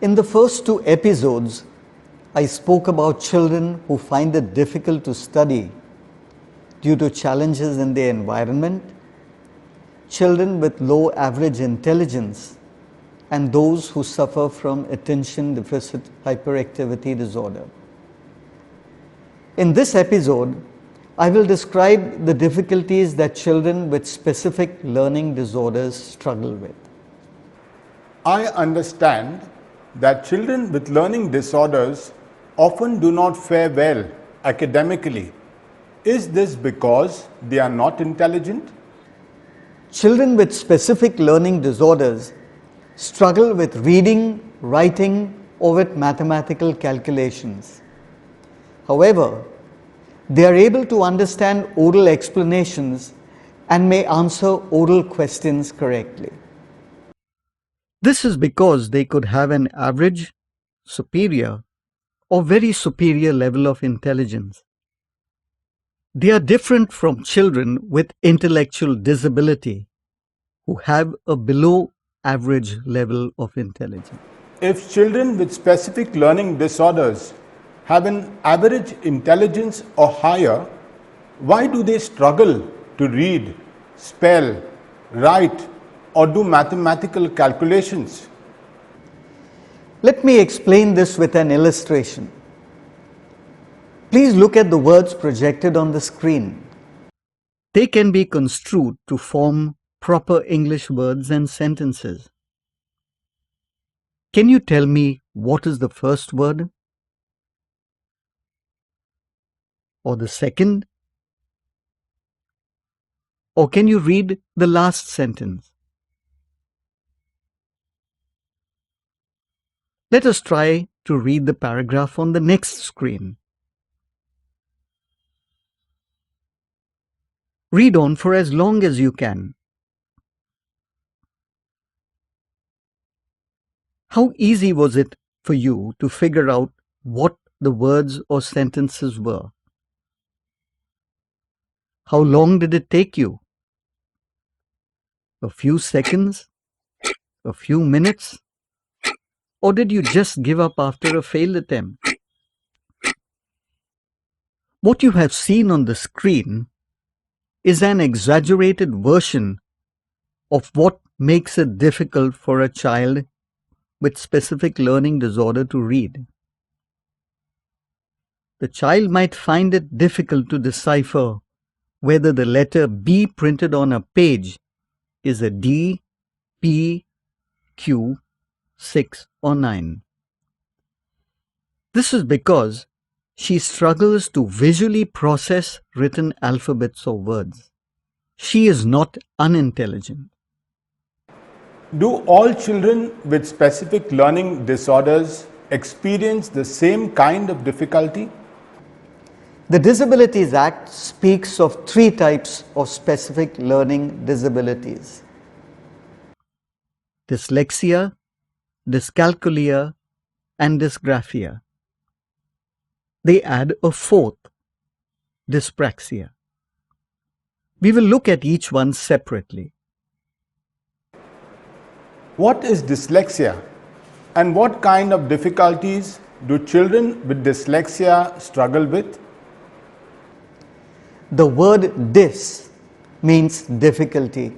In the first two episodes, I spoke about children who find it difficult to study due to challenges in their environment, children with low average intelligence, and those who suffer from attention deficit hyperactivity disorder. In this episode, I will describe the difficulties that children with specific learning disorders struggle with. I understand that children with learning disorders often do not fare well academically. Is this because they are not intelligent? Children with specific learning disorders struggle with reading, writing, or with mathematical calculations. However, they are able to understand oral explanations and may answer oral questions correctly. This is because they could have an average, superior, or very superior level of intelligence. They are different from children with intellectual disability who have a below average level of intelligence. If children with specific learning disorders have an average intelligence or higher, why do they struggle to read, spell, write, or do mathematical calculations? Let me explain this with an illustration. Please look at the words projected on the screen. They can be construed to form proper English words and sentences. Can you tell me what is the first word? Or the second? Or can you read the last sentence? Let us try to read the paragraph on the next screen. Read on for as long as you can. How easy was it for you to figure out what the words or sentences were? How long did it take you? A few seconds? A few minutes? Or did you just give up after a failed attempt? What you have seen on the screen is an exaggerated version of what makes it difficult for a child with specific learning disorder to read. The child might find it difficult to decipher whether the letter B printed on a page is a D, P, Q, 6 or 9. This is because she struggles to visually process written alphabets or words. She is not unintelligent. Do all children with specific learning disorders experience the same kind of difficulty? The Disabilities Act speaks of 3 types of specific learning disabilities: dyslexia, dyscalculia, and dysgraphia. They add a 4th, dyspraxia. We will look at each one separately. What is dyslexia and what kind of difficulties do children with dyslexia struggle with? The word dys means difficulty.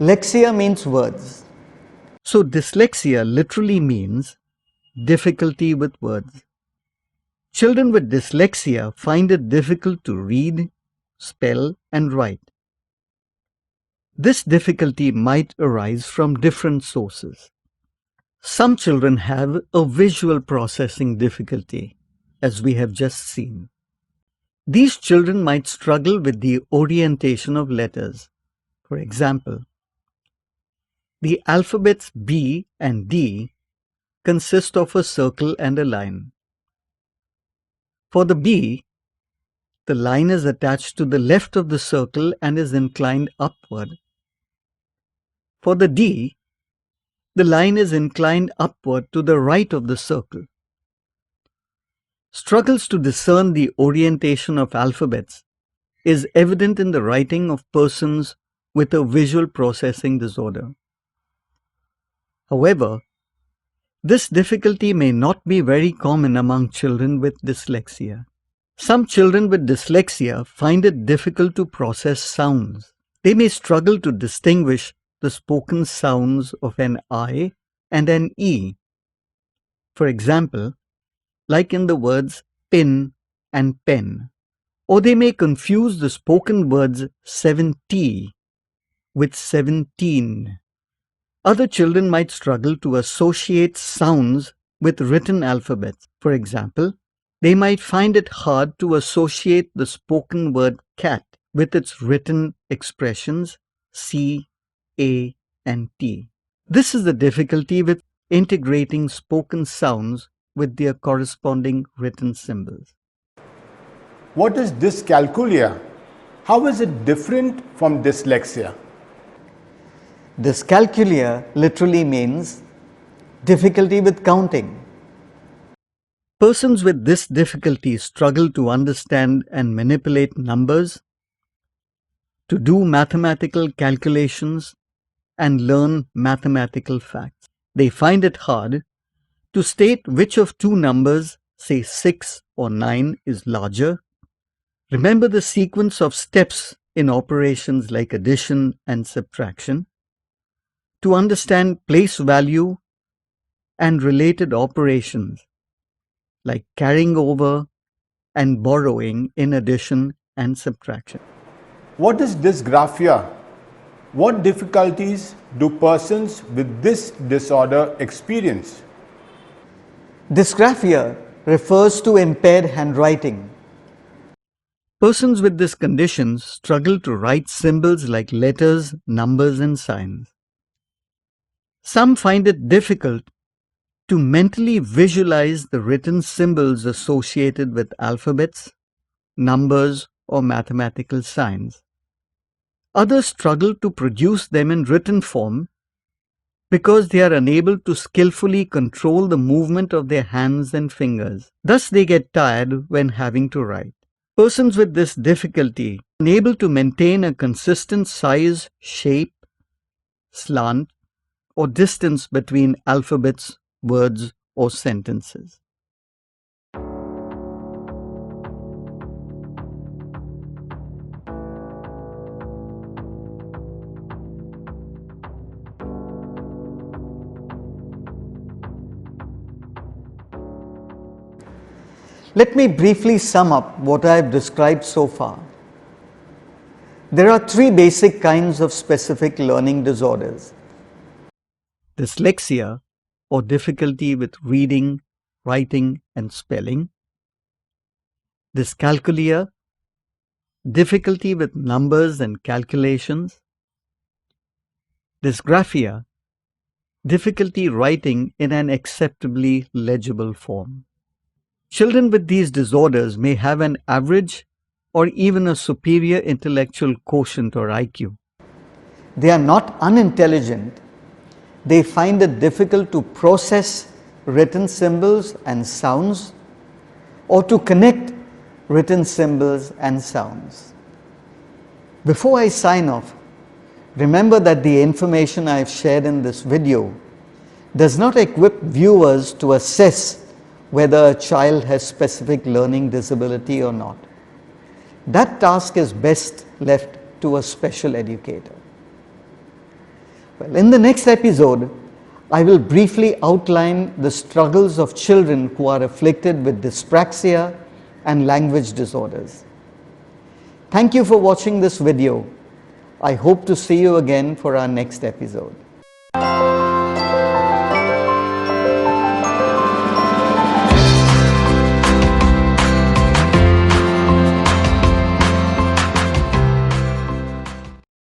Lexia means words. So dyslexia literally means difficulty with words. Children with dyslexia find it difficult to read, spell, and write. This difficulty might arise from different sources. Some children have a visual processing difficulty, as we have just seen. These children might struggle with the orientation of letters. For example, the alphabets B and D consist of a circle and a line. For the B, the line is attached to the left of the circle and is inclined upward. For the D, the line is inclined upward to the right of the circle. Struggles to discern the orientation of alphabets is evident in the writing of persons with a visual processing disorder. However, This difficulty may not be very common among children with dyslexia. Some children with dyslexia find it difficult to process sounds. They may struggle to distinguish the spoken sounds of an I and an E. For example, like in the words pin and pen. Or they may confuse the spoken words 70 with 17. Other children might struggle to associate sounds with written alphabets. For example, they might find it hard to associate the spoken word cat with its written expressions C, A, and T. This is the difficulty with integrating spoken sounds with their corresponding written symbols. What is dyscalculia? How is it different from dyslexia? Dyscalculia literally means difficulty with counting. Persons with this difficulty struggle to understand and manipulate numbers, to do mathematical calculations, and learn mathematical facts. They find it hard to state which of two numbers, say 6 or 9, is larger, remember the sequence of steps in operations like addition and subtraction, to understand place value and related operations like carrying over and borrowing in addition and subtraction. What is dysgraphia? What difficulties do persons with this disorder experience? Dysgraphia refers to impaired handwriting. Persons with this condition struggle to write symbols like letters, numbers, and signs. Some find it difficult to mentally visualize the written symbols associated with alphabets, numbers, or mathematical signs. Others struggle to produce them in written form because they are unable to skillfully control the movement of their hands and fingers. Thus, they get tired when having to write. Persons with this difficulty are unable to maintain a consistent size, shape, slant, or distance between alphabets, words, or sentences. Let me briefly sum up what I have described so far. There are three basic kinds of specific learning disorders: dyslexia, or difficulty with reading, writing, and spelling; dyscalculia, difficulty with numbers and calculations; dysgraphia, difficulty writing in an acceptably legible form. Children with these disorders may have an average or even a superior intellectual quotient or IQ. They are not unintelligent. They find it difficult to process written symbols and sounds, or to connect written symbols and sounds. Before I sign off, remember that the information I have shared in this video does not equip viewers to assess whether a child has specific learning disability or not. That task is best left to a special educator. Well, in the next episode, I will briefly outline the struggles of children who are afflicted with dyspraxia and language disorders. Thank you for watching this video. I hope to see you again for our next episode.